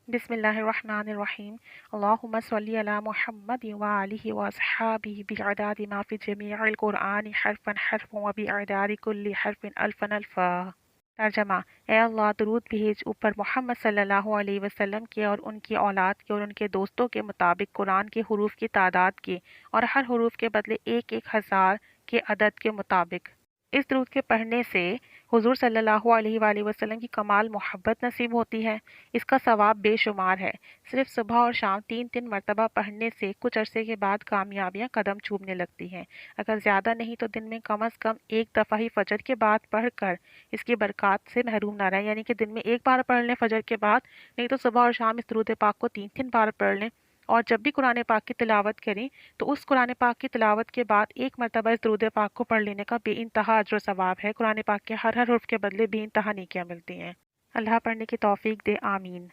बिस्मिल्लाहिर्रहमानिर्रहीम। अल्लाहुम्मा सल्लि अला मुहम्मद व आलिहि व अस्हाबिहि बिअदादि मा फी जमीइल कुरआनी हरफन हरफन व बिअदादि कुल्ली हरफिन अल्फन अल्फा। तर्जमा: ए अल्लाह, दुरूद भेज ऊपर मोहम्मद सल्लल्लाहु अलैहि वसल्लम के और उनकी औलाद के और उनके दोस्तों के मुताबिक कुरान के हुरूफ की तादाद के और हर हुरूफ के बदले एक एक हज़ार के अदद के मुताबिक। इस दुरूद के पढ़ने से हुज़ूर सल्लल्लाहु अलैहि वसल्लम की कमाल मोहब्बत नसीब होती है। इसका सवाब बेशुमार है। सिर्फ सुबह और शाम 3-3 मरतबा पढ़ने से कुछ अरसे के बाद कामयाबियाँ कदम चूमने लगती हैं। अगर ज़्यादा नहीं तो दिन में कम अज़ कम एक दफ़ा ही फ़जर के बाद पढ़कर इसकी बरक़ात से महरूम ना रहें। यानी कि दिन में एक बार पढ़ लें फ़जर के बाद, नहीं तो सुबह और शाम इस दुरूद पाक को 3-3 बार पढ़ लें। और जब भी कुरान पाक की तिलावत करें तो उस कुरान पाक की तिलावत के बाद एक मरतबा इस दुरूद पाक को पढ़ लेने का बेइंतहा अज्र सवाब है। कुरान पाक के हर हर हुर्फ के बदले बेइंतहा नेकियां मिलती हैं। अल्लाह पढ़ने की तौफीक दे, आमीन।